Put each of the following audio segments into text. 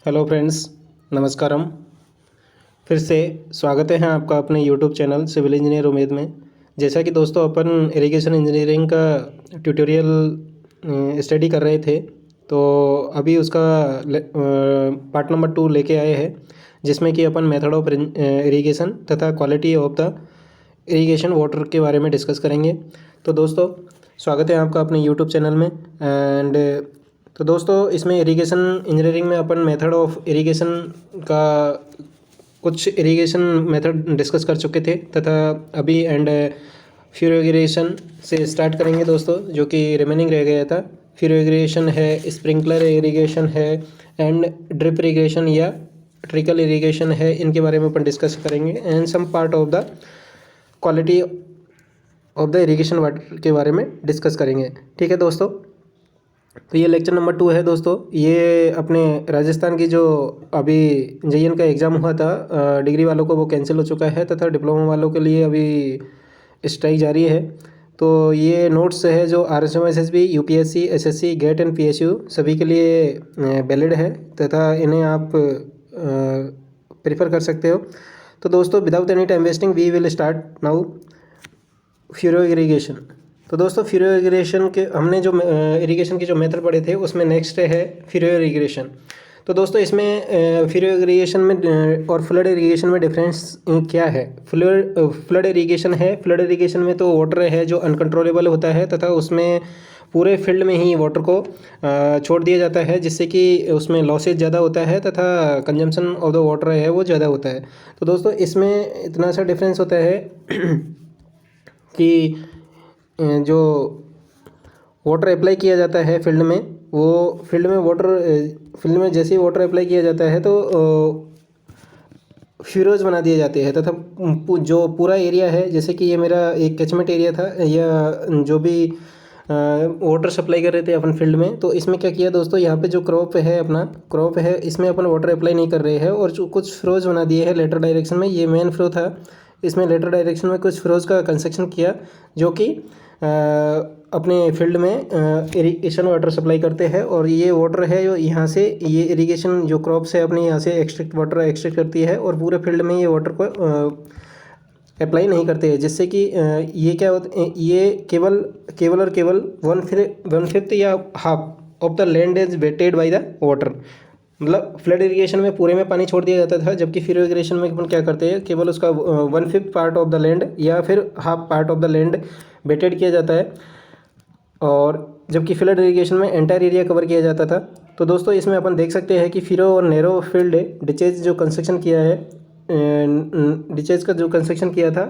Hello friends, नमस्कारम। फिर से स्वागत है आपका अपने YouTube channel civil engineer Umed में। जैसा कि दोस्तों अपन इरिगेशन इंजीनियरिंग का ट्यूटोरियल स्टडी कर रहे थे, तो अभी उसका पार्ट नंबर 2 लेके आए हैं, जिसमें कि अपन मेथड ऑफ इरिगेशन तथा quality of the irrigation water के बारे में डिस्कस करेंगे। तो दोस्तों स्वागत है आपका अपने यूट्यूब चैनल में। एंड तो दोस्तों इसमें इरिगेशन इंजीनियरिंग में अपन मेथड ऑफ इरिगेशन का कुछ इरिगेशन मेथड डिस्कस कर चुके थे, तथा अभी फ्यूरो इरिगेशन से स्टार्ट करेंगे दोस्तों, जो कि रिमेनिंग रह गया था। फ्यूरो इरिगेशन है, स्प्रिंकलर इरिगेशन है, एंड ड्रिप इरिगेशन या ट्रिकल इरिगेशन है। इनके बारे में अपन डिस्कस करेंगे and some part of the quality of the irrigation water के बारे में डिस्कस करेंगे। ठीक है दोस्तों, तो ये लेक्चर नंबर 2 है दोस्तों। ये अपने राजस्थान की जो अभी JN का एग्ज़ाम हुआ था डिग्री वालों को, वो कैंसिल हो चुका है, तथा डिप्लोमा वालों के लिए अभी स्ट्राइक जारी है। तो ये नोट्स है जो RSM SSB UPSC SSC GATE and PSU सभी के लिए वैलिड है, तथा इन्हें आप प्रेफर कर सकते हो। तो दोस्तों without any time wasting we will start now furrow irrigation. तो दोस्तों फ्यूरो इरिगेशन के हमने जो इरिगेशन के जो मेथड पढ़े थे, उसमें नेक्स्ट है फ्यूरो इरिगेशन। तो दोस्तों इसमें फ्यूरो इरिगेशन में और फ्लड इरिगेशन में डिफरेंस क्या है। फ्लड इरिगेशन है, फ्लड इरिगेशन में तो वाटर है जो अनकंट्रोलेबल होता है, तथा उसमें पूरे फील्ड में ही वाटर को छोड़ दिया जाता है, जिससे कि उसमें लॉसेज ज़्यादा होता है तथा कंजम्पशन ऑफ द वाटर है वो ज़्यादा होता है। तो दोस्तों इसमें इतना सा डिफरेंस होता है कि जो वाटर अप्लाई किया जाता है फील्ड में, वो फील्ड में जैसे ही वाटर अप्लाई किया जाता है तो फ्यूरोज बना दिए जाते हैं, तथा जो पूरा एरिया है, जैसे कि ये मेरा एक कैचमेंट एरिया था, या जो भी वाटर सप्लाई कर रहे थे अपन फील्ड में, तो इसमें क्या किया दोस्तों, यहाँ पे जो क्रॉप है इसमें अपन वाटर अप्लाई नहीं कर रहे हैं, और जो कुछ फ्रोज बना दिए हैं लेटर डायरेक्शन में। ये मेन फ्लो था, इसमें लेटर डायरेक्शन में कुछ फ्रोज का कंस्ट्रक्शन किया, जो कि अपने फील्ड में इरिगेशन वाटर सप्लाई करते हैं। और ये वाटर है जो यहाँ से, ये इरिगेशन जो क्रॉप्स है अपने यहाँ से वाटर एक्सट्रैक्ट करती है, और पूरे फील्ड में ये वाटर को अप्लाई नहीं करते हैं, जिससे कि ये क्या होता है, ये केवल और केवल 1/5 या half of the land is wetted by the water. मतलब फ्लड इरिगेशन में पूरे में पानी छोड़ दिया जाता था, जबकि फ्यूरो इरिगेशन में अपन क्या करते हैं, केवल उसका 1/5 पार्ट ऑफ द लैंड या फिर half part of the land wetted किया जाता है, और जबकि फ्लड इरिगेशन में एंटायर एरिया कवर किया जाता था। तो दोस्तों इसमें अपन देख सकते हैं कि फ्यूरो और नैरो फील्ड डिचेज जो कंस्ट्रक्शन किया है, डिचेज का जो कंस्ट्रक्शन किया था,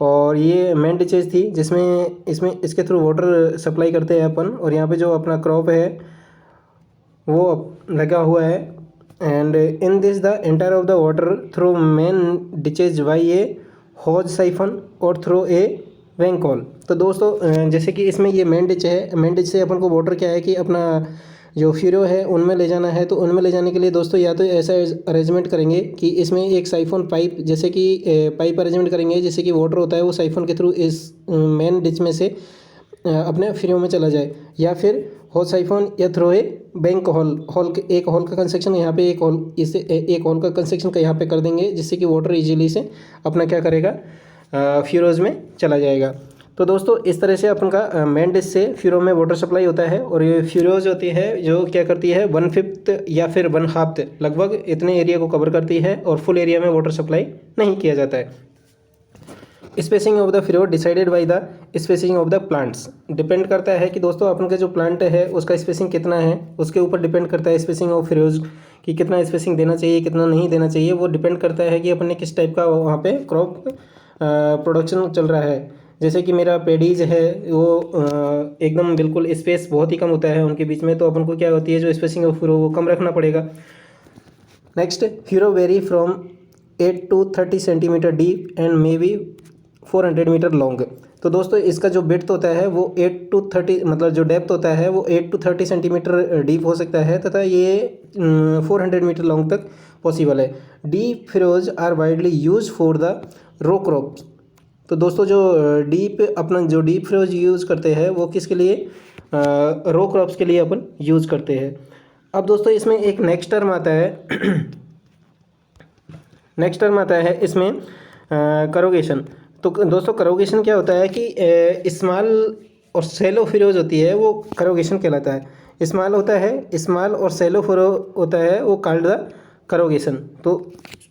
और ये मेन डिचेज थी जिसमें इसके थ्रू वाटर सप्लाई करते हैं अपन। और यहाँ पे जो अपना क्रॉप है वो लगा हुआ है, and in this the entire of the water through main ditches by a hose siphon और थ्रू ए वेंक हॉल। तो दोस्तों जैसे कि इसमें ये मेन डिच है, मेन डिच से अपन को वाटर क्या है कि अपना जो फ्यूरो है उनमें ले जाना है। तो उनमें ले जाने के लिए दोस्तों या तो ऐसा अरेंजमेंट करेंगे कि इसमें एक साइफोन पाइप, जैसे कि पाइप अरेंजमेंट करेंगे, जैसे कि वाटर होता है वो साइफोन के थ्रू इस मेन डिच में से अपने फ्यूरो में चला जाए, या फिर होल साइफोन या थ्रो ए बैंक हॉल के एक हॉल का कंस्ट्रक्शन यहाँ पे, एक हॉल का कंस्ट्रक्शन का यहाँ पे कर देंगे, जिससे कि वाटर इजीली से अपना क्या करेगा, फ्यूरोज में चला जाएगा। तो दोस्तों इस तरह से अपन का मेन डिश से फ्यूरो में वाटर सप्लाई होता है, और ये फ्यूरोज होती है जो क्या करती है 1/5 या फिर 1/2 लगभग इतने एरिया को कवर करती है, और फुल एरिया में वाटर सप्लाई नहीं किया जाता है। Spacing of the furrow decided by the spacing of the plants. Depend करता है कि दोस्तों अपन का जो प्लांट है उसका स्पेसिंग कितना है, उसके ऊपर डिपेंड करता है स्पेसिंग ऑफ फ्यूरोज कि कितना स्पेसिंग देना चाहिए, कितना नहीं देना चाहिए। वो डिपेंड करता है कि अपन ने किस टाइप का वहाँ पे क्रॉप प्रोडक्शन चल रहा है। जैसे कि मेरा पेडीज है वो एकदम बिल्कुल स्पेस बहुत ही कम होता है उनके बीच में, तो अपन को क्या होती है जो स्पेसिंग ऑफ फ्यूरो वो कम रखना पड़ेगा। Next, furrow vary from 8 to 30 centimetre deep and may be 400 metre long. तो दोस्तों इसका जो विड्थ होता है वो 8 to 30, मतलब जो डेप्थ होता है वो 8 to 30 सेंटीमीटर डीप हो सकता है, तथा ये 400 मीटर लॉन्ग तक पॉसिबल है। Deep furrows are widely use for the row crops. तो दोस्तों जो डीप फ्यूरोज यूज़ करते हैं वो किसके लिए, रो क्रॉप्स के लिए अपन यूज़ करते हैं। अब दोस्तों इसमें एक नेक्स्ट टर्म आता है नेक्स्ट टर्म आता है इसमें करोगेशन। तो दोस्तों करोगेशन क्या होता है कि स्मॉल और सेलो फिरोज होती है वो करोगेशन कहलाता है। स्मॉल होता है, स्मॉल और सेलो फिरो होता है वो कॉल्ड द करोगेशन। तो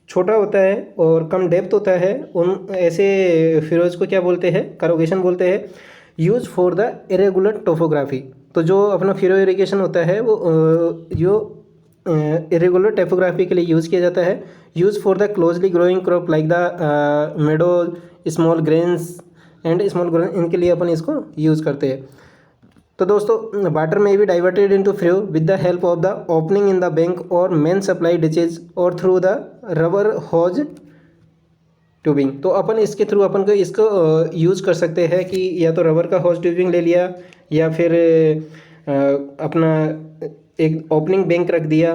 छोटा होता है और कम डेप्थ होता है, उन ऐसे फिरोज को क्या बोलते हैं, करोगेशन बोलते हैं। Use for the irregular topography. तो जो अपना फिरो इरिगेशन होता है वो जो इरेगुलर टाइपोग्राफी के लिए यूज़ किया जाता है। Use for the closely growing crop like the Medo, small grains and small grain, इनके लिए अपन इसको यूज़ करते हैं। तो दोस्तों वाटर में भी diverted into flow with the help of the opening in the bank और मेन सप्लाई डिचेज और through the rubber hose tubing. तो अपन इसके थ्रू अपन को इसको यूज़ कर सकते हैं कि या तो रबर का हॉज ट्यूबिंग ले लिया या फिर अपना एक ओपनिंग बैंक रख दिया,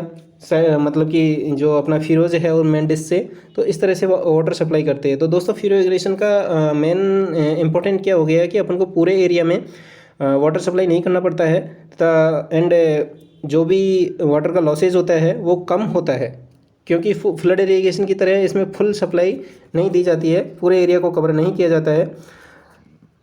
मतलब कि जो अपना फिरोज है और मेन डिश से, तो इस तरह से वाटर सप्लाई करते हैं। तो दोस्तों फिरो इरिगेशन का मेन इम्पोर्टेंट क्या हो गया है कि अपन को पूरे एरिया में वाटर सप्लाई नहीं करना पड़ता है तथा एंड जो भी वाटर का लॉसेज होता है वो कम होता है, क्योंकि फ्लड इरिगेशन की तरह इसमें फुल सप्लाई नहीं दी जाती है, पूरे एरिया को कवर नहीं किया जाता है।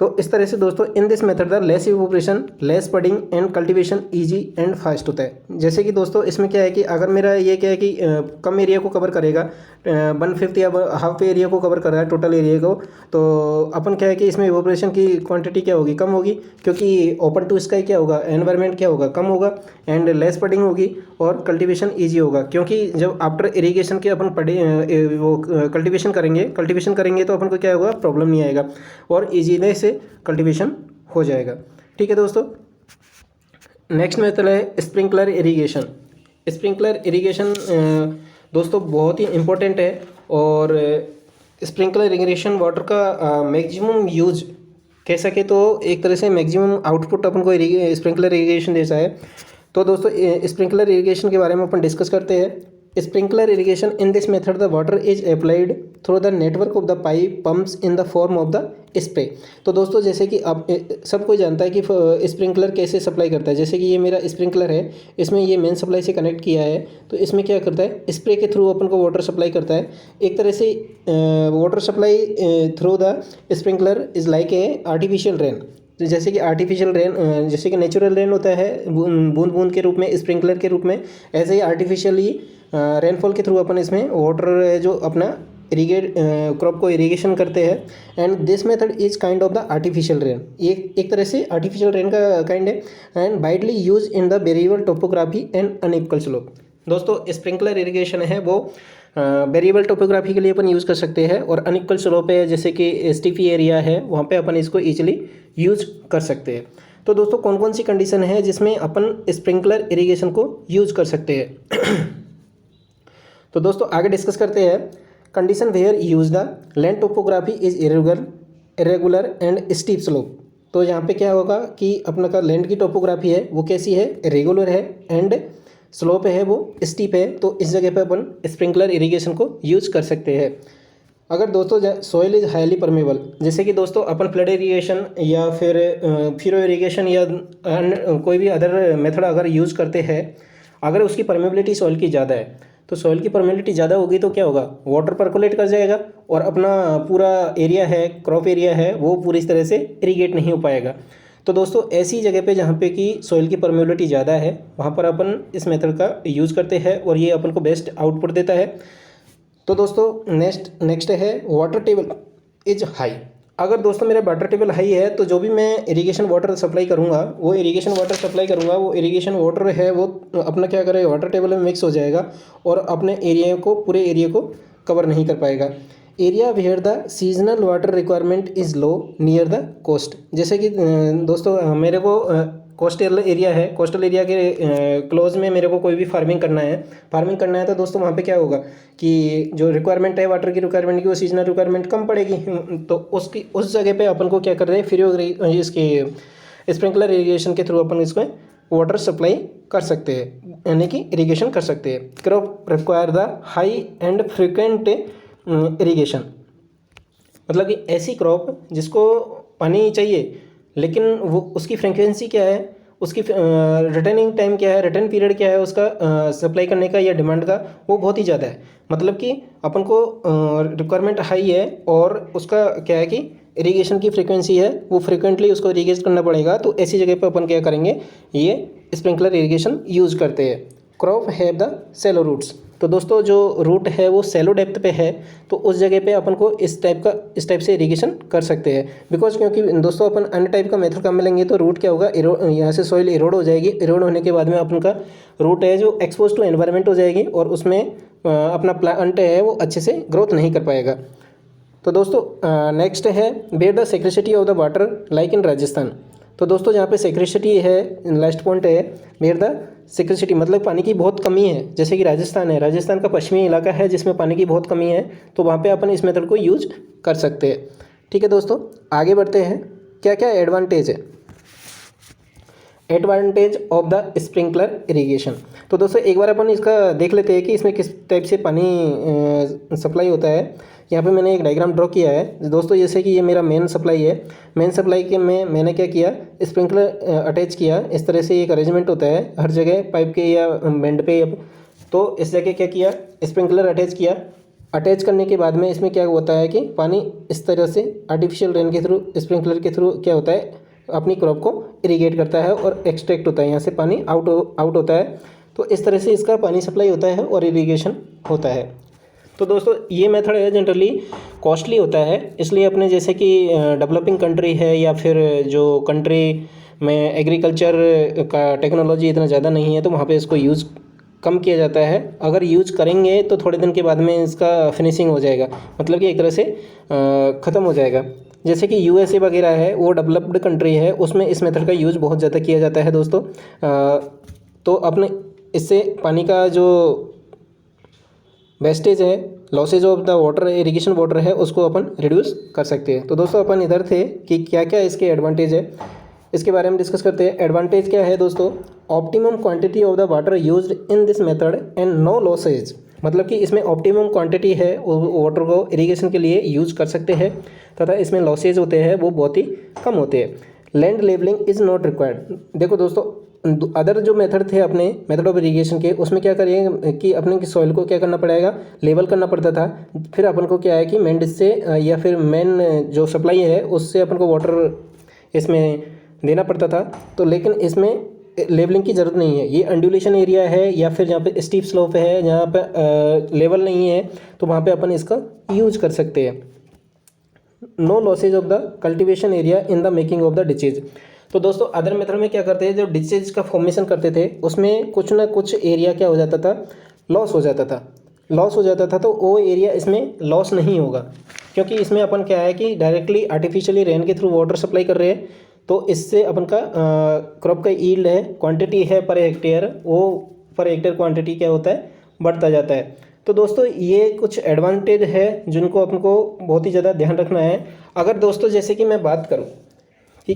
तो इस तरह से दोस्तों in this method the less evaporation, less pudding and cultivation easy and fast होता है। जैसे कि दोस्तों इसमें क्या है कि अगर मेरा ये क्या है कि कम एरिया को कवर करेगा, 1/5 या हाफ एरिया को कवर कर रहा है टोटल एरिया को, तो अपन क्या है कि इसमें इवोपरेशन की क्वांटिटी क्या होगी, कम होगी, क्योंकि ओपन टू स्काई क्या होगा, एनवायरनमेंट क्या होगा, कम होगा एंड लेस पडिंग होगी और कल्टीवेशन ईजी होगा। क्योंकि जब आफ्टर इरीगेशन के अपन वो कल्टीवेशन करेंगे तो अपन को क्या होगा, प्रॉब्लम नहीं आएगा और ईजीली से कल्टीवेशन हो जाएगा। ठीक है दोस्तों, नेक्स्ट मेथड है स्प्रिंकलर इरिगेशन। स्प्रिंकलर इरिगेशन दोस्तों बहुत ही इम्पोर्टेंट है और स्प्रिंकलर इरिगेशन वाटर का मैक्सिमम यूज कह सके तो एक तरह से मैक्सिमम आउटपुट अपन को स्प्रिंकलर इरिगेशन जैसा है। तो दोस्तों स्प्रिंकलर इरिगेशन के बारे में अपन डिस्कस करते हैं। Sprinkler irrigation in this method the water is applied through the network of the pipe pumps in the form of the spray. तो दोस्तों जैसे कि अब सब कोई जानता है कि स्प्रिंकलर कैसे सप्लाई करता है। जैसे कि ये मेरा स्प्रिंकलर है, इसमें ये मेन सप्लाई से कनेक्ट किया है, तो इसमें क्या करता है, स्प्रे के थ्रू अपन को वाटर सप्लाई करता है। एक तरह से water supply through the sprinkler is like a artificial rain. तो जैसे कि आर्टिफिशियल रेन, जैसे कि नेचुरल रेन होता है बूंद बूंद के रूप में, स्प्रिंकलर के रूप में, ऐसे ही आर्टिफिशियली रेनफॉल के थ्रू अपन इसमें वाटर जो अपना इरीगेट क्रॉप को इरीगेशन करते हैं। And this method is kind of the artificial rain, ये एक तरह से आर्टिफिशियल रेन का काइंड है and widely use in the variable topography and unequal slope. दोस्तों स्प्रिंकलर इरीगेशन है वो वेरिएबल टोपोग्राफी के लिए अपन यूज़ कर सकते हैं और अनइक्वल स्लोप है, जैसे कि स्टीफी एरिया है, वहाँ पे अपन इसको ईजिली यूज कर सकते हैं। तो दोस्तों कौन कौन सी कंडीशन है जिसमें अपन स्प्रिंकलर इरीगेशन को यूज कर सकते हैं तो दोस्तों आगे डिस्कस करते हैं। Condition where use the land topography is irregular and steep slope. तो यहाँ पे क्या होगा कि अपना का लैंड की टोपोग्राफी है वो कैसी है, रेगुलर है एंड स्लोप है वो स्टीप है। तो इस जगह पे अपन स्प्रिंकलर इरिगेशन को यूज कर सकते हैं। अगर दोस्तों सॉइल इज़ हाईली परमेबल, जैसे कि दोस्तों अपन फ्लड इरिगेशन या फिर फिरो इरिगेशन या कोई भी अदर मेथड अगर यूज़ करते हैं, अगर उसकी परमेबिलिटी सॉइल की ज़्यादा है, तो सॉइल की परमेबिलिटी ज़्यादा होगी तो क्या होगा, वाटर परकोलेट कर जाएगा और अपना पूरा एरिया है, क्रॉप एरिया है, वो पूरी तरह से इरीगेट नहीं हो पाएगा। तो दोस्तों ऐसी जगह पे जहाँ पे कि सॉइल की परमेबिलिटी ज़्यादा है, वहाँ पर अपन इस मेथड का यूज़ करते हैं और ये अपन को बेस्ट आउटपुट देता है। तो दोस्तों नेक्स्ट है वाटर टेबल इज हाई। अगर दोस्तों मेरा वाटर टेबल हाई है तो जो भी मैं इरिगेशन वाटर सप्लाई करूँगा, वो इरिगेशन वाटर है वो अपना क्या करेगा, वाटर टेबल में मिक्स हो जाएगा और अपने पूरे एरिया को कवर नहीं कर पाएगा। Area where the seasonal water requirement is low near the coast. जैसे कि दोस्तों मेरे को कोस्टल एरिया है, कोस्टल एरिया के क्लोज में मेरे को कोई भी फार्मिंग करना है तो दोस्तों वहाँ पे क्या होगा कि जो रिक्वायरमेंट है वाटर की रिक्वायरमेंट की, वो सीजनल रिक्वायरमेंट कम पड़ेगी। तो उस जगह पे अपन को क्या कर रहे हैं, फिर इसके स्प्रिंकलर इरीगेशन के थ्रू अपन इसको वाटर सप्लाई कर सकते हैं, यानी कि इरीगेशन कर सकते हैं। Crop require the high and frequent irrigation, मतलब कि ऐसी क्रॉप जिसको पानी चाहिए लेकिन वो उसकी फ्रीक्वेंसी क्या है, उसकी रिटर्निंग टाइम क्या है, रिटर्न पीरियड क्या है उसका सप्लाई करने का या डिमांड का, वो बहुत ही ज़्यादा है। मतलब कि अपन को रिक्वायरमेंट हाई है और उसका क्या है कि इरिगेशन की फ्रीक्वेंसी है, वो फ्रिक्वेंटली उसको इरिगेट करना पड़ेगा। तो ऐसी जगह पर अपन क्या करेंगे, ये स्प्रिंकलर इरिगेशन यूज़ करते हैं। Crop have the shallow roots, तो दोस्तों जो रूट है वो सेलो डेप्थ पे है, तो उस जगह पे अपन को इस टाइप से इरिगेशन कर सकते हैं। बिकॉज क्योंकि दोस्तों अपन अन्य टाइप का मेथड काम में लेंगे तो रूट क्या होगा, यहाँ से सॉइल इरोड हो जाएगी। इरोड होने के बाद में अपन का रूट है जो एक्सपोज टू एनवायरनमेंट हो जाएगी और उसमें अपना प्लांट है वो अच्छे से ग्रोथ नहीं कर पाएगा। तो दोस्तों नेक्स्ट है bear the scarcity of the water like in Rajasthan. तो दोस्तों जहाँ पे सेक्रेसिटी है, लास्ट पॉइंट है बेयर द सेक्रेसिटी, मतलब पानी की बहुत कमी है। जैसे कि राजस्थान है, राजस्थान का पश्चिमी इलाका है जिसमें पानी की बहुत कमी है, तो वहाँ पे अपन इस मेथड को यूज कर सकते हैं। ठीक है दोस्तों, आगे बढ़ते हैं। क्या क्या एडवांटेज है, advantage of the sprinkler irrigation. तो दोस्तों एक बार अपन इसका देख लेते हैं कि इसमें किस टाइप से पानी सप्लाई होता है। यहाँ पे मैंने एक डायग्राम ड्रॉ किया है दोस्तों, जैसे कि ये मेरा मेन सप्लाई है। मेन सप्लाई के में मैंने क्या किया, स्प्रिंकलर अटैच किया। इस तरह से एक अरेंजमेंट होता है हर जगह पाइप के या बेंड पे, तो इस जगह क्या किया, स्प्रिंकलर अटैच किया। अटैच करने के बाद में इसमें क्या होता है कि पानी इस तरह से आर्टिफिशियल रेन के थ्रू, स्प्रिंकलर के थ्रू क्या होता है, अपनी क्रॉप को इरिगेट करता है और एक्सट्रैक्ट होता है, यहाँ से पानी आउट होता है। तो इस तरह से इसका पानी सप्लाई होता है और इरिगेशन होता है। तो दोस्तों ये मेथड है जनरली कॉस्टली होता है, इसलिए अपने जैसे कि डेवलपिंग कंट्री है या फिर जो कंट्री में एग्रीकल्चर का टेक्नोलॉजी इतना ज़्यादा नहीं है, तो वहाँ पे इसको यूज़ कम किया जाता है। अगर यूज करेंगे तो थोड़े दिन के बाद में इसका फिनिशिंग हो जाएगा, मतलब कि एक तरह से ख़त्म हो जाएगा। जैसे कि यूएसए वगैरह है, वो डेवलप्ड कंट्री है, उसमें इस मेथड का यूज़ बहुत ज़्यादा किया जाता है दोस्तों। तो अपने इससे पानी का जो वेस्टेज है, losses of the water, irrigation water है, उसको अपन रिड्यूस कर सकते हैं। तो दोस्तों अपन इधर थे कि क्या क्या इसके एडवांटेज है, इसके बारे में डिस्कस करते हैं। एडवांटेज क्या है दोस्तों, optimum quantity of the water used in this method and no losses, मतलब कि इसमें ऑप्टिमम क्वांटिटी है, वाटर को इरिगेशन के लिए यूज कर सकते हैं तथा इसमें लॉसेज होते हैं वो बहुत ही कम होते हैं। Land levelling is not required. देखो दोस्तों अदर जो मेथड थे अपने मेथड ऑफ इरिगेशन के, उसमें क्या करेंगे कि अपने सॉइल को क्या करना पड़ेगा, लेवल करना पड़ता था। फिर अपन को क्या है कि मेन डिश से या फिर मेन जो सप्लाई है उससे अपन को वाटर इसमें देना पड़ता था। तो लेकिन इसमें लेवलिंग की ज़रूरत नहीं है, ये अंडुलेशन एरिया है या फिर जहाँ पे स्टीप स्लोप है, जहाँ पे लेवल नहीं है, तो वहाँ पे अपन इसका यूज कर सकते हैं। No losses of the cultivation area in the making of the ditches. तो दोस्तों अदर मेथड में क्या करते हैं, जो डिचेज का फॉर्मेशन करते थे उसमें कुछ ना कुछ एरिया क्या हो जाता था, लॉस हो जाता था। तो वो एरिया इसमें लॉस नहीं होगा, क्योंकि इसमें अपन क्या है कि डायरेक्टली आर्टिफिशियली रेन के थ्रू वाटर सप्लाई कर रहे हैं। तो इससे अपन का क्रॉप का ईल्ड है, क्वांटिटी है पर हेक्टेयर, वो पर हेक्टेयर क्वांटिटी क्या होता है, बढ़ता जाता है। तो दोस्तों ये कुछ एडवांटेज है जिनको अपन को बहुत ही ज़्यादा ध्यान रखना है। अगर दोस्तों जैसे कि मैं बात करूँ कि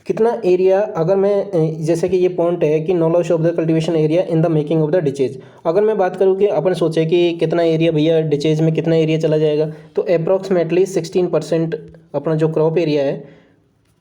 कितना एरिया अगर मैं जैसे कि ये पॉइंट है कि no loss of the cultivation area in the making of the ditches, अगर मैं बात करूँ कि अपन सोचे कि कितना एरिया भैया डिचेज में कितना एरिया चला जाएगा, तो अप्रॉक्सीमेटली 16% अपना जो क्रॉप एरिया है,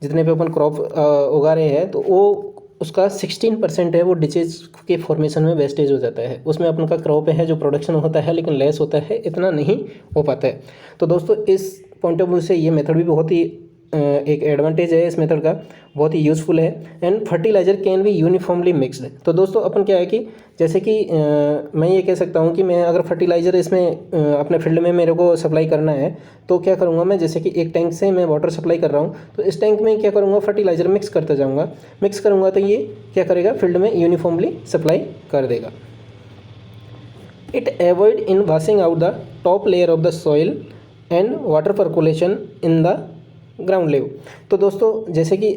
जितने पे अपन क्रॉप उगा रहे हैं, तो वो उसका 16% है वो डिचेज के फॉर्मेशन में वेस्टेज हो जाता है। उसमें अपन का क्रॉप है जो प्रोडक्शन होता है लेकिन लेस होता है, इतना नहीं हो पाता है। तो दोस्तों इस पॉइंट ऑफ व्यू से ये मेथड भी बहुत ही एक एडवांटेज है इस मेथड का, बहुत ही यूज़फुल है। And fertiliser can be uniformly mixed. तो दोस्तों अपन क्या है कि जैसे कि मैं ये कह सकता हूँ कि मैं अगर फर्टिलाइज़र इसमें अपने फील्ड में मेरे को सप्लाई करना है, तो क्या करूँगा मैं, जैसे कि एक टैंक से मैं वाटर सप्लाई कर रहा हूँ, तो इस टैंक में क्या करूँगा, फर्टिलाइज़र मिक्स करता जाऊँगा। मिक्स करूँगा तो ये क्या करेगा, फील्ड में यूनिफॉर्मली सप्लाई कर देगा। It avoid in washing out the top layer of the soil and water percolation in the ground level. तो दोस्तों जैसे कि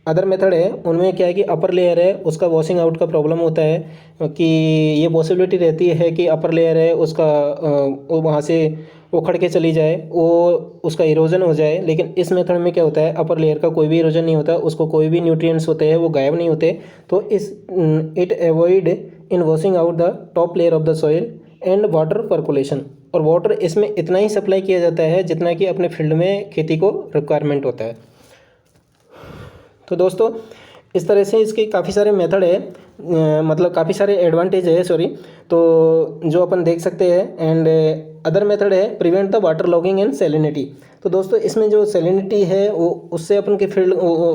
अदर मेथड है उनमें क्या है कि अपर लेयर है उसका वॉशिंग आउट का प्रॉब्लम होता है कि ये पॉसिबिलिटी रहती है कि अपर लेयर है उसका वो वहाँ से उखड़ के चली जाए, वो उसका इरोजन हो जाए। लेकिन इस मेथड में क्या होता है, अपर लेयर का कोई भी इरोजन नहीं होता, उसको कोई भी न्यूट्रिएंट्स होते हैं वो गायब नहीं होते। तो it avoid in washing out the top layer of the soil and water percolation. और वाटर इसमें इतना ही सप्लाई किया जाता है जितना कि अपने फील्ड में खेती को रिक्वायरमेंट होता है। तो दोस्तों इस तरह से इसके काफ़ी सारे मेथड है, मतलब काफ़ी सारे एडवांटेज है सॉरी, तो जो अपन देख सकते हैं। एंड अदर मेथड है prevent the water logging and salinity. तो दोस्तों इसमें जो सैलिनिटी है वो उससे अपन के फील्ड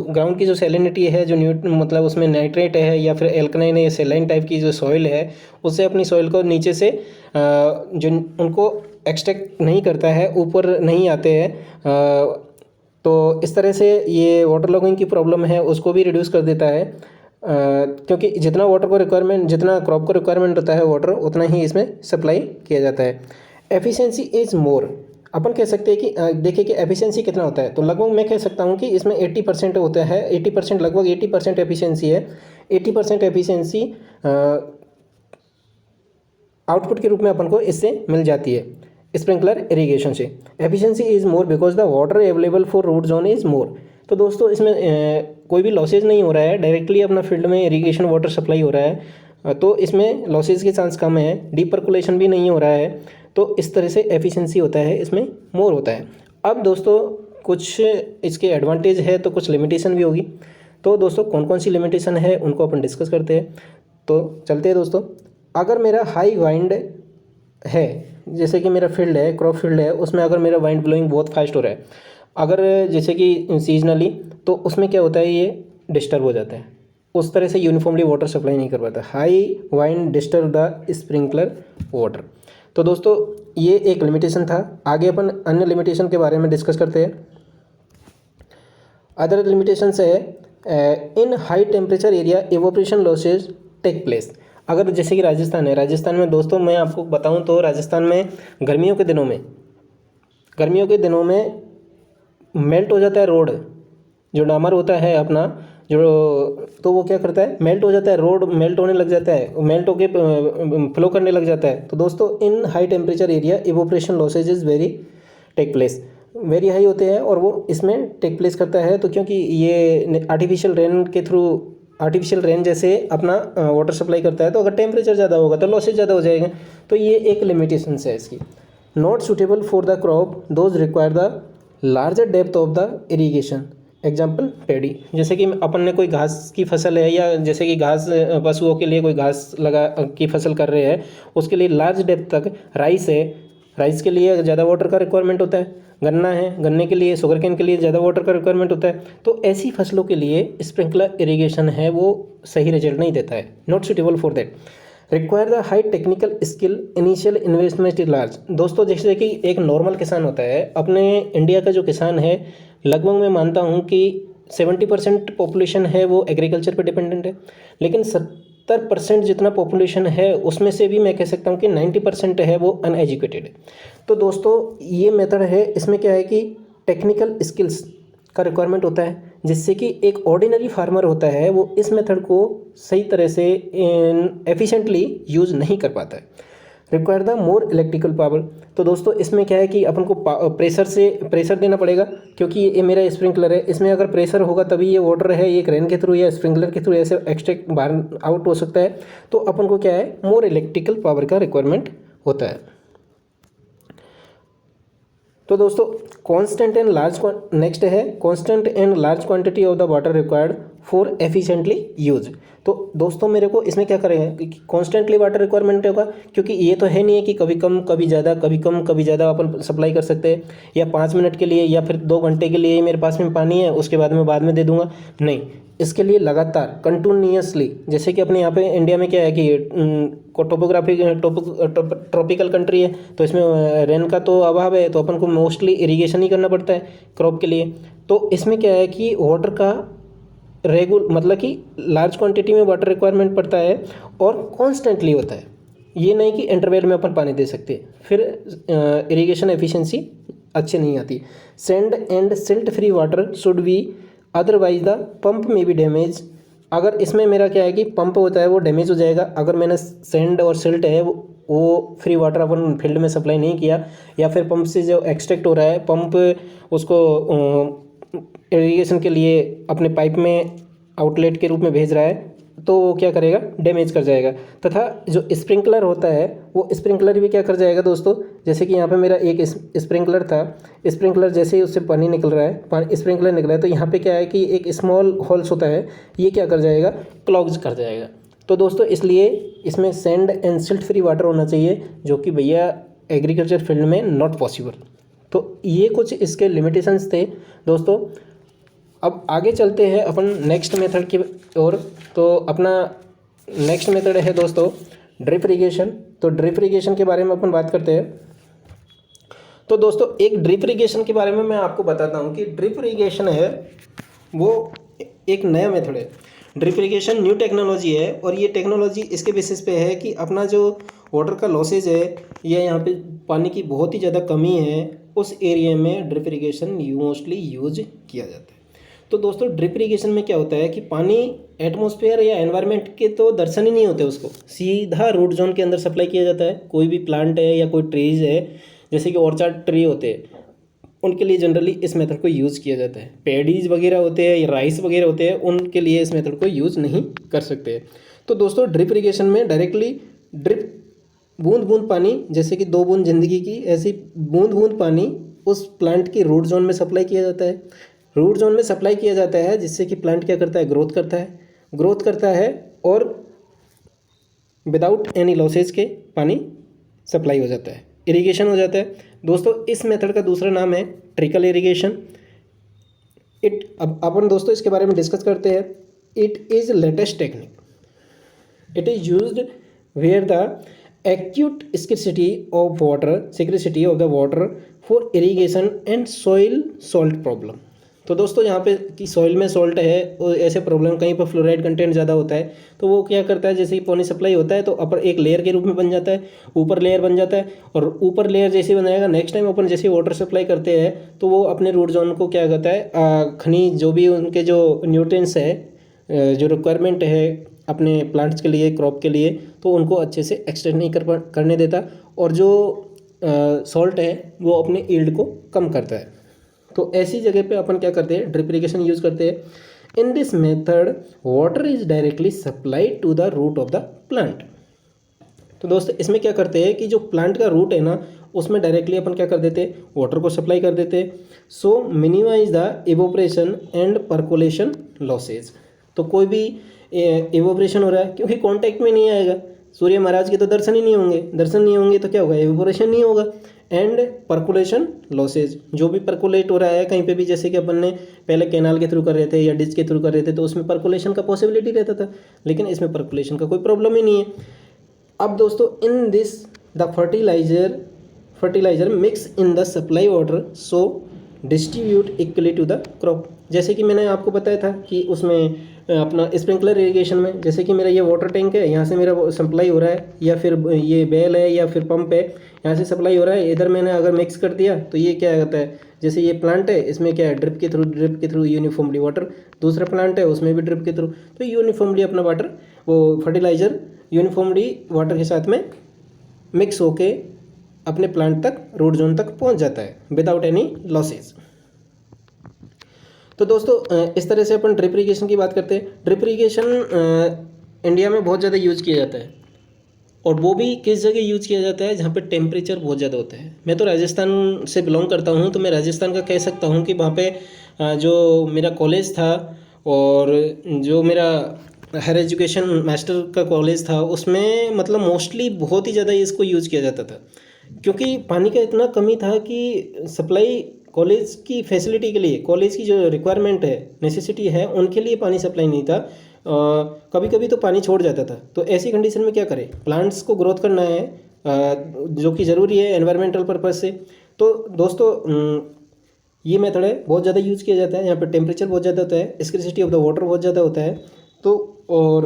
ग्राउंड की जो सैलिनिटी है, जो मतलब उसमें नाइट्रेट है या फिर एल्कलाइन या सेलाइन टाइप की जो सॉइल है, उससे अपनी सॉइल को नीचे से जो उनको एक्सट्रैक्ट नहीं करता है, ऊपर नहीं आते हैं। तो इस तरह से ये वाटर लॉगिंग की प्रॉब्लम है उसको भी रिड्यूस कर देता है, क्योंकि जितना वाटर को रिक्वायरमेंट, जितना क्रॉप को रिक्वायरमेंट होता है वाटर, उतना ही इसमें सप्लाई किया जाता है। एफिशिएंसी इज़ मोर, अपन कह सकते हैं कि देखिए कि एफिशिएंसी कितना होता है, तो लगभग मैं कह सकता हूँ कि इसमें 80% होता है, 80%, लगभग 80% एफिशिएंसी है। 80% एफिशिएंसी आउटपुट के रूप में अपन को इससे मिल जाती है स्प्रिंकलर इरिगेशन से। Efficiency is more because the water available for root zone is more. तो दोस्तों इसमें कोई भी लॉसेज नहीं हो रहा है, डायरेक्टली अपना फील्ड में इरिगेशन वाटर सप्लाई हो रहा है, तो इसमें लॉसेज के चांस कम है, डीप पर्कुलेशन भी नहीं हो रहा है। तो इस तरह से एफिशिएंसी होता है, इसमें मोर होता है। अब दोस्तों कुछ इसके एडवांटेज है तो कुछ लिमिटेशन भी होगी। तो दोस्तों कौन कौन सी लिमिटेशन है उनको अपन डिस्कस करते हैं। तो चलते हैं दोस्तों। अगर मेरा हाई वाइंड है, जैसे कि मेरा फील्ड है, क्रॉप फील्ड है, उसमें अगर मेरा वाइंड ब्लोइंग बहुत फास्ट हो रहा है, अगर जैसे कि सीजनली, तो उसमें क्या होता है, ये डिस्टर्ब हो जाता है, उस तरह से यूनिफॉर्मली वाटर सप्लाई नहीं कर पाता। High wind disturb the sprinkler water. तो दोस्तों ये एक लिमिटेशन था। आगे अपन अन्य लिमिटेशन के बारे में डिस्कस करते हैं। अदर लिमिटेशंस है in high temperature area evaporation losses take place. अगर जैसे कि राजस्थान है, राजस्थान में दोस्तों मैं आपको बताऊं तो राजस्थान में गर्मियों के दिनों में मेल्ट हो जाता है रोड, जो डामर होता है अपना जो, तो वो क्या करता है, मेल्ट हो जाता है, रोड मेल्ट होने लग जाता है, मेल्ट होके फ्लो करने लग जाता है। तो दोस्तों in high temperature area evaporation losses is very take place, very high होते हैं और वो इसमें टेक प्लेस करता है। तो क्योंकि ये आर्टिफिशियल रेन जैसे अपना वाटर सप्लाई करता है, तो अगर टेम्परेचर ज़्यादा होगा तो लॉसेज ज़्यादा हो जाएगा। तो ये एक लिमिटेशन है इसकी। Not suitable for the crop those require the larger depth of the irrigation, example paddy. जैसे कि अपन ने कोई घास की फसल है, या जैसे कि घास पशुओं के लिए कोई घास लगा की फसल कर रहे हैं, उसके लिए लार्ज डेप्थ तक राइस है, राइस के लिए ज़्यादा वाटर का रिक्वायरमेंट होता है। गन्ना है, गन्ने के लिए, शुगर केन के लिए ज़्यादा वाटर का रिक्वायरमेंट होता है। तो ऐसी फसलों के लिए स्प्रिंकलर इरीगेशन है वो सही रिजल्ट नहीं देता है, not suitable for that. Require the high technical skill, initial investment is large. दोस्तों जैसे कि एक नॉर्मल किसान होता है, अपने इंडिया का जो किसान है, लगभग मैं मानता हूँ कि 70% पॉपुलेशन है वो एग्रीकल्चर पर डिपेंडेंट है, लेकिन 70% जितना पॉपुलेशन है उसमें से भी मैं कह सकता हूँ कि 90% है वो अनएजुकेटेड है। तो दोस्तों ये मेथड है, इसमें क्या है कि टेक्निकल स्किल्स का रिक्वायरमेंट होता है, जिससे कि एक ऑर्डिनरी फार्मर होता है वो इस मेथड को सही तरह से एफिशिएंटली यूज़ नहीं कर पाता है। Require the more electrical power. तो दोस्तों इसमें क्या है कि अपन को प्रेशर देना पड़ेगा, क्योंकि ये मेरा स्प्रिंकलर है, इसमें अगर प्रेशर होगा तभी ये वाटर है, ये क्रेन के थ्रू या स्प्रिंकलर के थ्रू ऐसे एक्सट्रैक्ट बाहर आउट हो सकता है। तो अपन को क्या है, मोर इलेक्ट्रिकल पावर का रिक्वायरमेंट होता है। तो दोस्तों constant and large quantity of the water required for efficiently use. तो दोस्तों मेरे को इसमें क्या करेंगे, कॉन्स्टेंटली वाटर रिक्वायरमेंट होगा, क्योंकि ये तो है नहीं है कि कभी कम कभी ज़्यादा, कभी कम कभी ज़्यादा अपन सप्लाई कर सकते हैं, या 5 मिनट के लिए या फिर 2 घंटे के लिए मेरे पास में पानी है, उसके बाद में बाद में दे दूंगा, नहीं। इसके लिए लगातार कंटिन्यूअसली, जैसे कि अपने यहाँ पे इंडिया में क्या है कि ट्रॉपिकल कंट्री है, तो इसमें रेन का तो अभाव है, तो अपन को मोस्टली इरीगेशन ही करना पड़ता है क्रॉप के लिए। तो इसमें क्या है कि वाटर का मतलब कि लार्ज क्वांटिटी में वाटर रिक्वायरमेंट पड़ता है और कॉन्स्टेंटली होता है, ये नहीं कि इंटरवल में अपन पानी दे सकते, फिर इरीगेशन एफिशिएंसी अच्छी नहीं आती। Sand and silt free water should be, otherwise the pump में भी डैमेज। अगर इसमें मेरा क्या है कि पंप होता है वो डैमेज हो जाएगा, अगर मैंने सैंड और सिल्ट है वो फ्री वाटर अपन फील्ड में सप्लाई नहीं किया, या फिर पंप से जो एक्सट्रैक्ट हो रहा है, पंप उसको इरीगेशन के लिए अपने पाइप में आउटलेट के रूप में भेज रहा है, तो वो क्या करेगा, डैमेज कर जाएगा। तथा जो स्प्रिंकलर होता है वो स्प्रिंकलर भी क्या कर जाएगा दोस्तों, जैसे कि यहाँ पे मेरा एक स्प्रिंकलर था, स्प्रिंकलर जैसे ही उससे पानी निकल रहा है, पानी स्प्रिंकलर निकल रहा है, तो यहाँ पे क्या है कि एक स्मॉल होल्स होता है, ये क्या कर जाएगा, क्लॉग्स कर जाएगा। तो दोस्तों इसलिए इसमें sand and silt free water होना चाहिए, जो कि भैया एग्रीकल्चर फील्ड में नॉट पॉसिबल। तो ये कुछ इसके लिमिटेशंस थे दोस्तों। अब आगे चलते हैं अपन नेक्स्ट मेथड की ओर। तो अपना नेक्स्ट मेथड है दोस्तों ड्रिप इरिगेशन। तो ड्रिप इरिगेशन के बारे में अपन बात करते हैं। तो दोस्तों एक ड्रिप इरिगेशन के बारे में मैं आपको बताता हूँ कि ड्रिप इरिगेशन है वो एक नया मेथड है। ड्रिप इरिगेशन न्यू टेक्नोलॉजी है, और ये टेक्नोलॉजी इसके बेसिस पे है कि अपना जो वाटर का लॉसेज है या यहाँ पे पानी की बहुत ही ज़्यादा कमी है, उस एरिया में ड्रिप इरिगेशन मोस्टली यूज किया जाता है। तो दोस्तों ड्रिप इरिगेशन में क्या होता है कि पानी एटमॉस्फेयर या एनवायरनमेंट के तो दर्शन ही नहीं होते, उसको सीधा रूट जोन के अंदर सप्लाई किया जाता है। कोई भी प्लांट है या कोई ट्रीज है, जैसे कि ऑर्चार्ड ट्री होते हैं, उनके लिए जनरली इस मेथड को यूज़ किया जाता है। पैडीज वगैरह होते हैं या राइस वगैरह होते हैं, उनके लिए इस मेथड को यूज़ नहीं कर सकते। तो दोस्तों ड्रिप इरिगेशन में डायरेक्टली ड्रिप बूंद बूंद पानी, जैसे कि 2 बूंद जिंदगी की, ऐसी बूंद बूंद पानी उस प्लांट की रूट जोन में सप्लाई किया जाता है। रूट जोन में सप्लाई किया जाता है जिससे कि प्लांट क्या करता है, ग्रोथ करता है और विदाउट एनी लॉसेज के पानी सप्लाई हो जाता है, इरिगेशन हो जाता है। दोस्तों इस मेथड का दूसरा नाम है ट्रिकल इरिगेशन। अब अपन दोस्तों इसके बारे में डिस्कस करते हैं। It is latest technique. It is used where the acute scarcity of the water for irrigation and soil salt problem। तो दोस्तों यहाँ पे कि सॉइल में सॉल्ट है और ऐसे प्रॉब्लम, कहीं पर फ्लोराइड कंटेंट ज़्यादा होता है, तो वो क्या करता है, जैसे ही पानी सप्लाई होता है तो अपर एक लेयर के रूप में बन जाता है, ऊपर लेयर बन जाता है, और ऊपर लेयर जैसे बन जाएगा, नेक्स्ट टाइम अपन जैसे वाटर सप्लाई करते हैं तो वो अपने रूट जोन को क्या करता है, खनिज जो भी उनके जो न्यूट्रिएंट्स है, जो रिक्वायरमेंट है अपने प्लांट्स के लिए, क्रॉप के लिए, तो उनको अच्छे से एक्सटेंड नहीं करने देता, और जो सॉल्ट है वो अपने ईल्ड को कम करता है। तो ऐसी जगह पे अपन क्या करते हैं, ड्रिप इरिगेशन यूज़ करते हैं। In this method water is directly supplied to the root of the plant. तो दोस्तों इसमें क्या करते हैं कि जो प्लांट का रूट है ना, उसमें डायरेक्टली अपन क्या कर देते हैं, वाटर को सप्लाई कर देते हैं। So minimize the evaporation and percolation losses. तो कोई भी इवोपरेशन हो रहा है क्योंकि कांटेक्ट में नहीं आएगा, सूर्य महाराज के तो दर्शन ही नहीं होंगे, दर्शन नहीं होंगे तो क्या होगा, इवोपरेशन नहीं होगा। एंड परकुलेशन लॉसेज, जो भी परकुलेट हो रहा है कहीं पे भी, जैसे कि अपन ने पहले कैनाल के थ्रू कर रहे थे या डिच के थ्रू कर रहे थे तो उसमें परकुलेशन का पॉसिबिलिटी रहता था, लेकिन इसमें परकुलेशन का कोई प्रॉब्लम ही नहीं है। अब दोस्तों in this the fertiliser mix in the supply water so distribute equally to the crop. जैसे कि मैंने आपको बताया था कि उसमें अपना स्प्रिंकलर इरिगेशन में, जैसे कि मेरा ये वाटर टैंक है, यहाँ से मेरा सप्लाई हो रहा है, या फिर ये बेल है या फिर पंप है, यहाँ से सप्लाई हो रहा है, इधर मैंने अगर मिक्स कर दिया तो ये क्या होता है, जैसे ये प्लांट है इसमें क्या है, ड्रिप के थ्रू यूनिफॉर्मली वाटर, दूसरा प्लांट है उसमें भी ड्रिप के थ्रू, तो यूनिफॉर्मली अपना वाटर, वो फर्टिलाइजर यूनिफॉर्मली वाटर के साथ में मिक्स होके अपने प्लांट तक, रूट जोन तक पहुँच जाता है विदाउट एनी लॉसेज। तो दोस्तों इस तरह से अपन ड्रिप इरिगेशन की बात करते हैं। ड्रिप इरिगेशन इंडिया में बहुत ज़्यादा यूज़ किया जाता है, और वो भी किस जगह यूज़ किया जाता है जहाँ पे टेम्परेचर बहुत ज़्यादा होता है। मैं तो राजस्थान से बिलोंग करता हूँ, तो मैं राजस्थान का कह सकता हूँ कि वहाँ पे जो मेरा कॉलेज था और जो मेरा हायर एजुकेशन मास्टर का कॉलेज था, उसमें मतलब मोस्टली बहुत ही ज़्यादा इसको यूज़ किया जाता था, क्योंकि पानी का इतना कमी था कि सप्लाई कॉलेज की फैसिलिटी के लिए, कॉलेज की जो रिक्वायरमेंट है, नेसेसिटी है, उनके लिए पानी सप्लाई नहीं था। कभी कभी तो पानी छोड़ जाता था। तो ऐसी कंडीशन में क्या करें, प्लांट्स को ग्रोथ करना है जो कि ज़रूरी है एनवायरमेंटल पर्पज़ से। तो दोस्तों ये मेथड है, बहुत ज़्यादा यूज़ किया जाता है। यहाँ पर टेम्परेचर बहुत ज़्यादा होता है, स्कैर्सिटी ऑफ द वाटर बहुत ज़्यादा होता है, तो और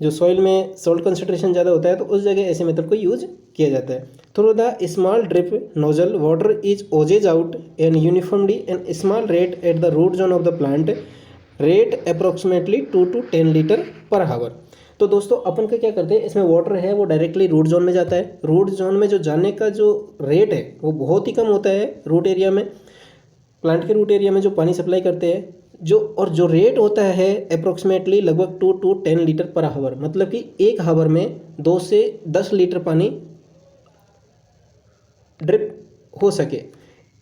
जो सॉइल में सॉल्ट कंसंट्रेशन ज़्यादा होता है, तो उस जगह ऐसे मेथड को यूज किया जाता है। Through the small drip nozzle water is oozes out and uniformly and small rate at the root zone of the plant, rate approximately 2 to 10 litre per hour. तो दोस्तों अपन का क्या करते हैं, इसमें वाटर है वो डायरेक्टली रूट जोन में जाता है। रूट जोन में जो जाने का जो रेट है वो बहुत ही कम होता है रूट एरिया में। प्लांट के रूट एरिया में जो पानी सप्लाई करते हैं जो रेट होता है अप्रोक्सीमेटली लगभग 2 to 10 लीटर पर हावर, मतलब कि एक हावर में 2 से 10 लीटर पानी ड्रिप हो सके,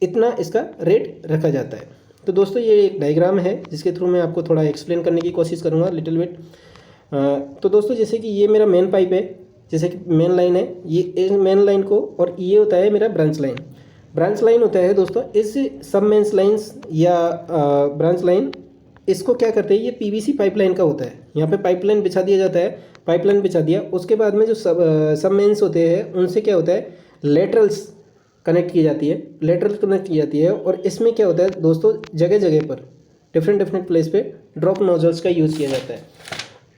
इतना इसका रेट रखा जाता है। तो दोस्तों ये एक डायग्राम है जिसके थ्रू मैं आपको थोड़ा एक्सप्लेन करने की कोशिश करूँगा लिटिल बिट। तो दोस्तों जैसे कि ये मेरा मेन पाइप है, जैसे कि मेन लाइन है, ये मेन लाइन को, और ये होता है मेरा ब्रांच लाइन। ब्रांच लाइन होता है दोस्तों इस सब मेंस लाइंस या ब्रांच लाइन, इसको क्या करते हैं, ये पीवीसी पाइपलाइन का होता है। यहाँ पे पाइपलाइन बिछा दिया जाता है, पाइपलाइन बिछा दिया, उसके बाद में जो सब मेंस होते हैं उनसे क्या होता है, लेटरल्स कनेक्ट की जाती है, लेटरल कनेक्ट की जाती है। और इसमें क्या होता है दोस्तों, जगह जगह पर डिफरेंट प्लेस पे ड्रॉप नोजल्स का यूज़ किया जाता है।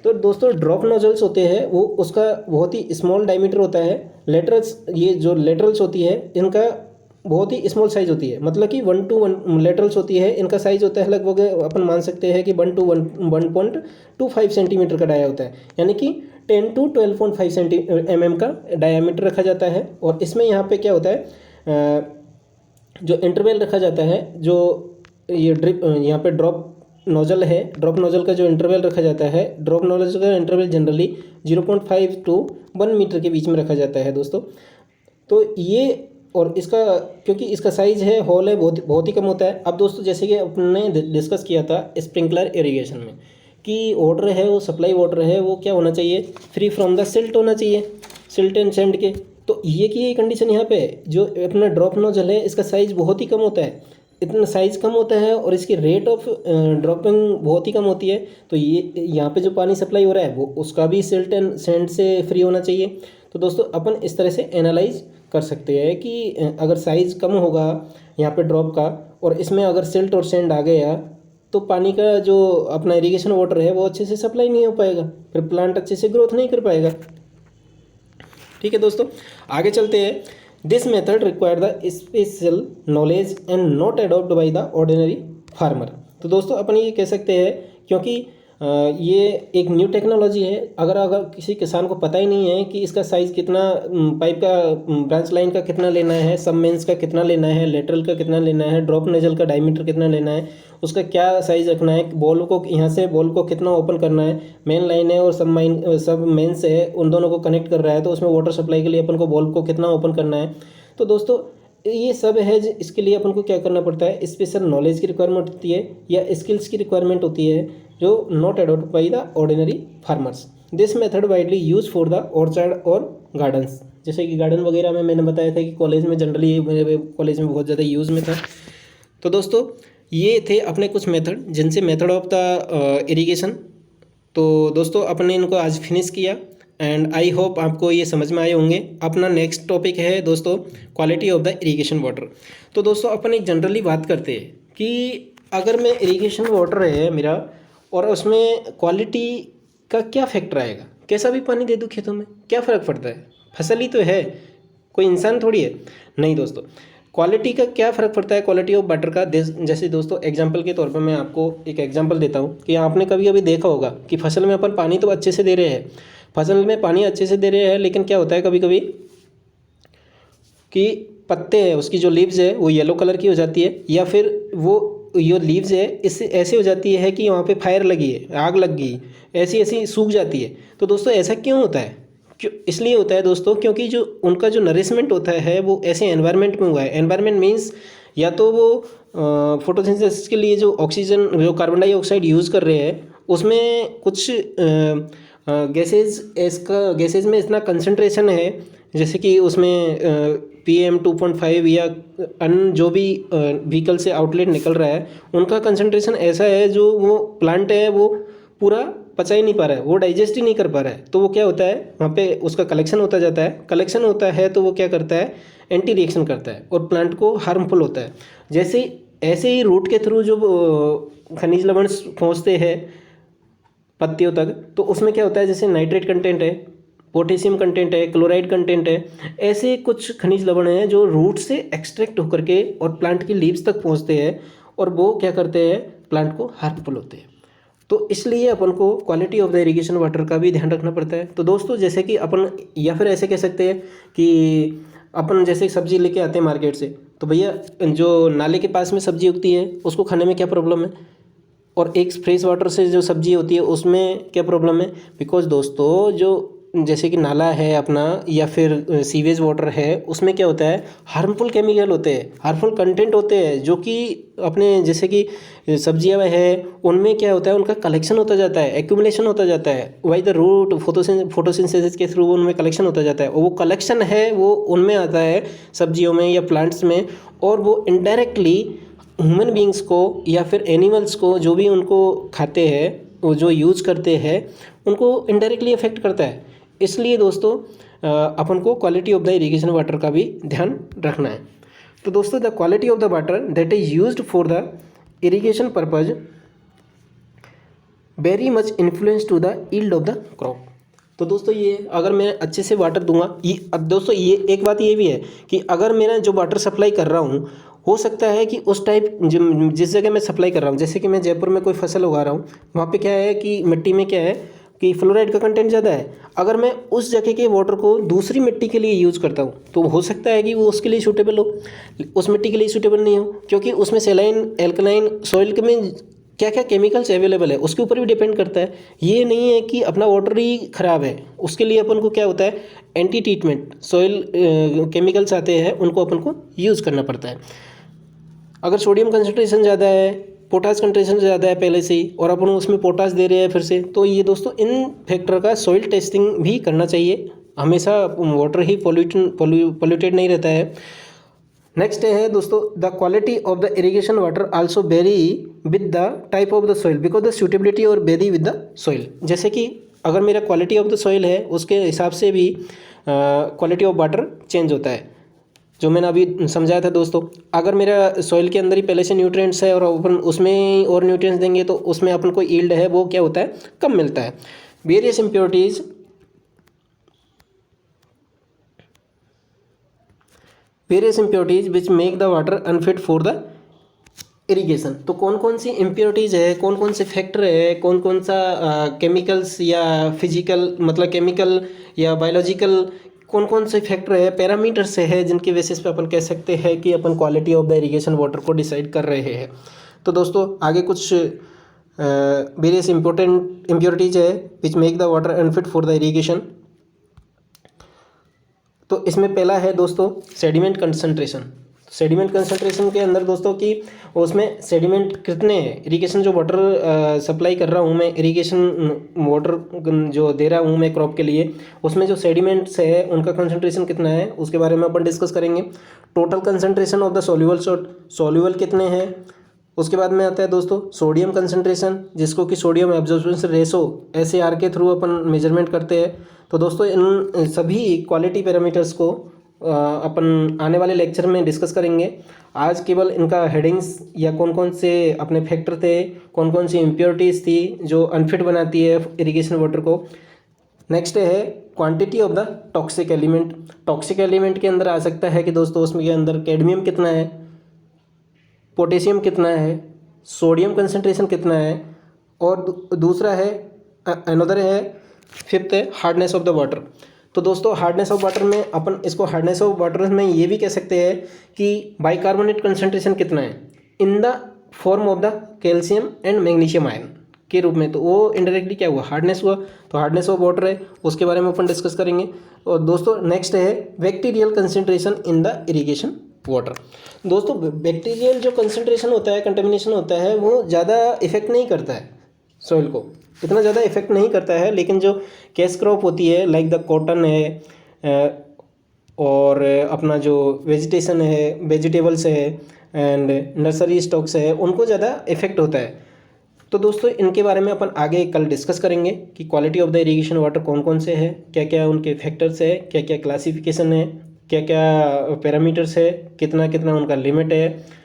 तो दोस्तों ड्रॉप नोजल्स होते हैं वो उसका बहुत ही स्मॉल डायमीटर होता है। लेटरल्स, ये जो लेटरल्स होती है इनका बहुत ही स्मॉल साइज़ होती है, मतलब कि 1 to 1 लेटरल्स होती है, इनका साइज़ होता है लगभग अपन मान सकते हैं कि 1.25 सेंटीमीटर का डाया होता है, यानी कि 10 to 12.5 mm का डायामीटर रखा जाता है। और इसमें यहाँ पे क्या होता है, जो इंटरवल रखा जाता है, जो ये ड्रिप यहाँ पे ड्रॉप नोजल है, ड्रॉप नोजल का जो इंटरवल रखा जाता है, ड्रॉप नोजल का इंटरवल जनरली 0.5 to 1 मीटर के बीच में रखा जाता है दोस्तों। तो ये, और इसका क्योंकि इसका साइज़ है, होल है, बहुत ही कम होता है। अब दोस्तों जैसे कि अपने डिस्कस किया था स्प्रिंकलर इरिगेशन में कि वाटर है वो, सप्लाई वाटर है वो क्या होना चाहिए, फ्री फ्रॉम द सिल्ट होना चाहिए, सिल्ट एंड सैंड के। तो ये की ये कंडीशन यहाँ पे है, जो अपना ड्रॉप नोजल है इसका साइज़ बहुत ही कम होता है, इतना साइज़ कम होता है और इसकी रेट ऑफ ड्रॉपिंग बहुत ही कम होती है। तो ये यहाँ पे जो पानी सप्लाई हो रहा है वो उसका भी सिल्ट एंड सैंड से फ्री होना चाहिए। तो दोस्तों अपन इस तरह से एनालाइज कर सकते हैं कि अगर साइज़ कम होगा यहाँ पे ड्रॉप का, और इसमें अगर सिल्ट और सैंड आ गया तो पानी का जो अपना इरिगेशन वाटर है वो अच्छे से सप्लाई नहीं हो पाएगा, फिर प्लांट अच्छे से ग्रोथ नहीं कर पाएगा। ठीक है दोस्तों, आगे चलते हैं। This method require the special knowledge and not adopt by the ordinary farmer. तो दोस्तों अपन ये कह सकते हैं क्योंकि ये एक न्यू टेक्नोलॉजी है। अगर किसी किसान को पता ही नहीं है कि इसका साइज़ कितना, पाइप का ब्रांच लाइन का कितना लेना है, सब मेंस का कितना लेना है, लेटरल का कितना लेना है, ड्रॉप नोजल का डायमीटर कितना लेना है, उसका क्या साइज़ रखना है, बॉल को यहाँ से बॉल को कितना ओपन करना है, मेन लाइन है और सब मेंस है उन दोनों को कनेक्ट कर रहा है तो उसमें वाटर सप्लाई के लिए अपन को बॉल को कितना ओपन करना है। तो दोस्तों ये सब है, इसके लिए अपन को क्या करना पड़ता है, स्पेशल नॉलेज की रिक्वायरमेंट होती है या स्किल्स की रिक्वायरमेंट होती है जो not adopt by the ordinary farmers. This method widely use for the orchard और गार्डन्स। जैसे कि गार्डन वगैरह में मैंने बताया था कि कॉलेज में जनरली, मेरे कॉलेज में बहुत ज़्यादा यूज़ में था। तो दोस्तों ये थे अपने कुछ मेथड, जिनसे मेथड ऑफ द इरिगेशन। तो दोस्तों अपने इनको आज फिनिश किया एंड आई होप आपको ये समझ में आए होंगे। अपना नेक्स्ट टॉपिक है दोस्तों quality of the irrigation water. तो दोस्तों अपन एक जनरली बात करते हैं कि अगर मैं इरिगेशन वाटर है मेरा और उसमें क्वालिटी का क्या फैक्टर आएगा, कैसा भी पानी दे दूँ खेतों में क्या फ़र्क पड़ता है, फसल ही तो है, कोई इंसान थोड़ी है। नहीं दोस्तों, क्वालिटी का क्या फ़र्क पड़ता है, क्वालिटी ऑफ वाटर का। जैसे दोस्तों एग्जांपल के तौर पर मैं आपको एक एग्जांपल देता हूँ कि आपने कभी कभी देखा होगा कि फसल में अपन पानी तो अच्छे से दे रहे हैं, फसल में पानी अच्छे से दे रहे हैं, लेकिन क्या होता है कभी कभी कि पत्ते हैं उसकी जो लीव्स है वो येलो कलर की हो जाती है, या फिर वो जो लीव्स है इससे ऐसे हो जाती है कि वहाँ पे फायर लगी है, आग लग गई, ऐसी ऐसी सूख जाती है। तो दोस्तों ऐसा क्यों होता है, क्यों इसलिए होता है दोस्तों क्योंकि जो उनका जो नरिशमेंट होता है वो ऐसे एनवायरनमेंट में हुआ है। एनवायरनमेंट मीन्स या तो वो फोटोसिंथेसिस के लिए जो ऑक्सीजन, जो कार्बन डाइऑक्साइड यूज़ कर रहे हैं उसमें कुछ गैसेज में इतना कंसंट्रेशन है, जैसे कि उसमें PM2.5 या अन्य जो भी व्हीकल से आउटलेट निकल रहा है उनका कंसंट्रेशन ऐसा है जो वो प्लांट है वो पूरा पचा ही नहीं पा रहा है, वो डाइजेस्ट ही नहीं कर पा रहा है। तो वो क्या होता है वहाँ पे उसका कलेक्शन होता जाता है, कलेक्शन होता है तो वो क्या करता है, एंटी रिएक्शन करता है और प्लांट को हार्मफुल होता है। जैसे ऐसे ही रूट के थ्रू जो खनिज लवण पहुँचते हैं पत्तियों तक, तो उसमें क्या होता है जैसे नाइट्रेट कंटेंट है, पोटेशियम कंटेंट है, क्लोराइड कंटेंट है, ऐसे कुछ खनिज लवण हैं जो रूट से एक्सट्रैक्ट होकर के और प्लांट की लीव्स तक पहुंचते हैं और वो क्या करते हैं, प्लांट को हार्मफुल होते हैं। तो इसलिए अपन को quality of the irrigation water का भी ध्यान रखना पड़ता है। तो दोस्तों जैसे कि अपन, या फिर ऐसे कह सकते हैं कि अपन जैसे सब्जी लेके आते हैं मार्केट से, तो भैया जो नाले के पास में सब्जी उगती है उसको खाने में क्या प्रॉब्लम है, और एक फ्रेश वाटर से जो सब्जी होती है उसमें क्या प्रॉब्लम है? बिकॉज दोस्तों जो जैसे कि नाला है अपना या फिर सीवेज वाटर है, उसमें क्या होता है, हार्मफुल केमिकल होते हैं, हार्मफुल कंटेंट होते हैं, जो कि अपने जैसे कि सब्जियां है उनमें क्या होता है, उनका कलेक्शन होता जाता है, एक्यूमुलेशन होता जाता है बाई द रूट फोटोसिंथेसिस के थ्रू उनमें कलेक्शन होता जाता है, और वो कलेक्शन है वो उनमें आता है सब्जियों में या प्लांट्स में, और वो इनडायरेक्टली ह्यूमन बींग्स को या फिर एनिमल्स को जो भी उनको खाते हैं, वो जो यूज़ करते हैं, उनको इनडायरेक्टली अफेक्ट करता है। इसलिए दोस्तों अपन को quality of the irrigation water का भी ध्यान रखना है। तो दोस्तों the quality of the water that is used for the irrigation purpose very much influence to the yield of the crop. तो दोस्तों ये अगर मैं अच्छे से वाटर दूंगा, ये अब दोस्तों ये एक बात ये भी है कि अगर मेरा जो वाटर सप्लाई कर रहा हूँ, हो सकता है कि उस टाइप जिस जगह मैं सप्लाई कर रहा हूँ, जैसे कि मैं जयपुर में कोई फसल उगा रहा हूँ, वहाँ पे क्या है कि मिट्टी में क्या है कि फ्लोराइड का कंटेंट ज़्यादा है। अगर मैं उस जगह के वाटर को दूसरी मिट्टी के लिए यूज़ करता हूँ तो हो सकता है कि वो उसके लिए सूटेबल हो, उस मिट्टी के लिए सूटेबल नहीं हो, क्योंकि उसमें सेलाइन एल्कलाइन सॉइल में क्या क्या केमिकल्स अवेलेबल है उसके ऊपर भी डिपेंड करता है। ये नहीं है कि अपना वाटर ही ख़राब है, उसके लिए अपन को क्या होता है, एंटी ट्रीटमेंट सॉइल केमिकल्स आते हैं, उनको अपन को यूज़ करना पड़ता है। अगर सोडियम कंसनट्रेशन ज़्यादा है, पोटास कंसनट्रेशन ज़्यादा है पहले से ही, और अपन उसमें पोटास दे रहे हैं फिर से, तो ये दोस्तों इन फैक्टर का सॉइल टेस्टिंग भी करना चाहिए। हमेशा वाटर ही पोल्यूटेड नहीं रहता है। नेक्स्ट है दोस्तों the quality of the irrigation water also very with the type of the soil because the suitability और वेरी विद द सॉइल। जैसे कि अगर मेरा क्वालिटी ऑफ द सॉइल है उसके हिसाब से भी क्वालिटी ऑफ वाटर चेंज होता है, जो मैंने अभी समझाया था दोस्तों। अगर मेरा सॉइल के अंदर ही पहले से न्यूट्रिएंट्स है और अपन उसमें और न्यूट्रिएंट्स देंगे तो उसमें अपन को यील्ड है वो क्या होता है, कम मिलता है। Various impurities which make the water unfit for the irrigation. तो कौन कौन सी इम्प्योरिटीज़ है, कौन कौन से फैक्टर है, कौन कौन सा केमिकल्स या फिजिकल मतलब केमिकल या बायोलॉजिकल कौन कौन से फैक्टर है, पैरामीटर्स से है, जिनके बेसिस पे अपन कह सकते हैं कि अपन quality of the irrigation water को डिसाइड कर रहे हैं। तो दोस्तों आगे कुछ वेरियस इंपॉर्टेंट इम्प्योरिटीज़ है which make the water unfit for the irrigation. तो इसमें पहला है दोस्तों सेडिमेंट कंसंट्रेशन। सेडिमेंट कंसंट्रेशन के अंदर दोस्तों कि उसमें सेडिमेंट कितने हैं, इरिगेशन जो वाटर सप्लाई कर रहा हूँ मैं, इरिगेशन वाटर जो दे रहा हूँ मैं क्रॉप के लिए, उसमें जो सेडिमेंट्स है उनका कंसंट्रेशन कितना है उसके बारे में अपन डिस्कस करेंगे। Total concentration of the soluble कितने हैं। उसके बाद में आता है दोस्तों सोडियम कंसंट्रेशन, जिसको कि सोडियम एब्जॉर्प्शन रेशो SAR के थ्रू अपन मेजरमेंट करते हैं। तो दोस्तों इन सभी क्वालिटी पैरामीटर्स को अपन आने वाले लेक्चर में डिस्कस करेंगे। आज केवल इनका हेडिंग्स या कौन कौन से अपने फैक्टर थे, कौन कौन सी इम्प्योरिटीज़ थी जो अनफिट बनाती है इरिगेशन वाटर को। नेक्स्ट है quantity of the toxic element. Toxic element के अंदर आ सकता है कि दोस्तों उसमें के अंदर कैडमियम कितना है, पोटेशियम कितना है, सोडियम कंसंट्रेशन कितना है, और दूसरा है अनदर है फिफ्थ है हार्डनेस ऑफ द वाटर। तो दोस्तों हार्डनेस ऑफ वाटर में अपन इसको हार्डनेस ऑफ वाटर में ये भी कह सकते हैं कि बाइकार्बोनेट कंसंट्रेशन कितना है in the form of the calcium and magnesium ion के रूप में। तो वो इनडायरेक्टली क्या हुआ, हार्डनेस हुआ। तो हार्डनेस ऑफ वाटर है, उसके बारे में अपन डिस्कस करेंगे। और दोस्तों नेक्स्ट है bacterial concentration in the irrigation water. दोस्तों बैक्टीरियल जो कंसंट्रेशन होता है, कंटेमिनेशन होता है, वो ज़्यादा इफेक्ट नहीं करता है सॉइल को, इतना ज़्यादा इफेक्ट नहीं करता है। लेकिन जो कैश क्रॉप होती है लाइक द कॉटन है और अपना जो वेजिटेशन है, वेजिटेबल्स है एंड नर्सरी स्टॉक्स है, उनको ज़्यादा इफेक्ट होता है। तो दोस्तों इनके बारे में अपन आगे कल डिस्कस करेंगे कि quality of the irrigation water कौन कौन से है, क्या क्या उनके फैक्टर्स है, क्या क्या क्लासिफिकेशन है, क्या क्या पैरामीटर्स है, कितना कितना उनका लिमिट है,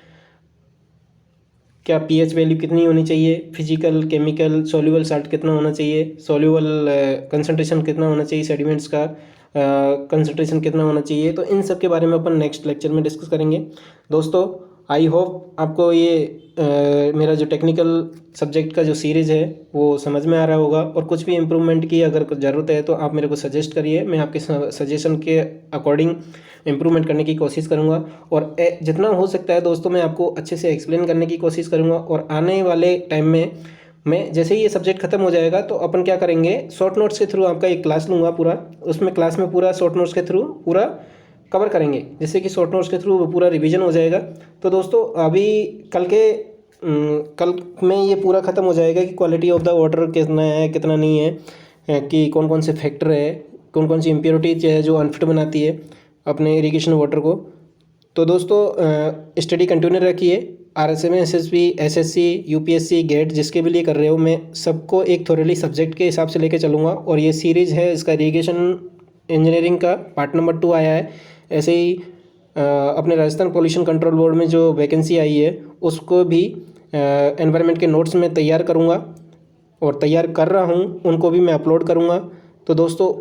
क्या pH वैल्यू कितनी होनी चाहिए, फिजिकल केमिकल सॉल्यूबल साल्ट कितना होना चाहिए, सॉल्यूबल कंसंट्रेशन कितना होना चाहिए, सेडिमेंट्स का कंसंट्रेशन कितना होना चाहिए। तो इन सब के बारे में अपन नेक्स्ट लेक्चर में डिस्कस करेंगे। दोस्तों आई होप आपको ये मेरा जो टेक्निकल सब्जेक्ट का जो सीरीज़ है वो समझ में आ रहा होगा, और कुछ भी इम्प्रूवमेंट की अगर कुछ ज़रूरत है तो आप मेरे को सजेस्ट करिए, मैं आपके सजेशन के अकॉर्डिंग इम्प्रूवमेंट करने की कोशिश करूँगा और जितना हो सकता है दोस्तों मैं आपको अच्छे से एक्सप्लेन करने की कोशिश करूँगा। और आने वाले टाइम में मैं जैसे ही ये सब्जेक्ट खत्म हो जाएगा तो अपन क्या करेंगे, शॉर्ट नोट्स के थ्रू आपका एक क्लास लूँगा पूरा, उसमें क्लास में पूरा शॉर्ट नोट्स के थ्रू पूरा कवर करेंगे, जिससे कि शॉर्ट नोट्स के थ्रू पूरा रिवीजन हो जाएगा। तो दोस्तों अभी कल में ये पूरा ख़त्म हो जाएगा कि क्वालिटी ऑफ द वाटर कितना है कितना नहीं है, कि कौन कौन से फैक्टर है, कौन कौन सी इम्प्योरिटीज है जो अनफिट बनाती है अपने इरिगेशन वाटर को। तो दोस्तों स्टडी कंटिन्यू रखिए। RSM, SSB, SSC, UPSC, GATE जिसके भी लिए कर रहे हो, मैं सबको एक थोरली सब्जेक्ट के हिसाब से लेके चलूँगा। और ये सीरीज़ है इसका इरिगेशन इंजीनियरिंग का पार्ट नंबर 2 आया है। ऐसे ही अपने राजस्थान पोल्यूशन कंट्रोल बोर्ड में जो वैकेंसी आई है उसको भी एनवायरनमेंट के नोट्स में तैयार करूँगा और तैयार कर रहा हूँ, उनको भी मैं अपलोड करूँगा। तो दोस्तों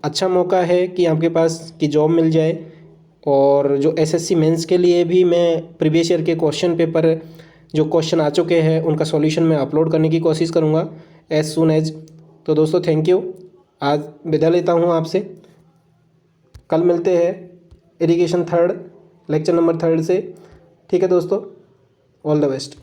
अच्छा मौका है कि आपके पास कि जॉब मिल जाए। और जो SSC मेंस के लिए भी मैं प्रीवियस ईयर के क्वेश्चन पेपर जो क्वेश्चन आ चुके हैं उनका सॉल्यूशन मैं अपलोड करने की कोशिश करूँगा एज सून एज। तो दोस्तों थैंक यू, आज विदा लेता हूँ आपसे। कल मिलते हैं इरिगेशन थर्ड लेक्चर नंबर 3 से। ठीक है दोस्तों, ऑल द बेस्ट।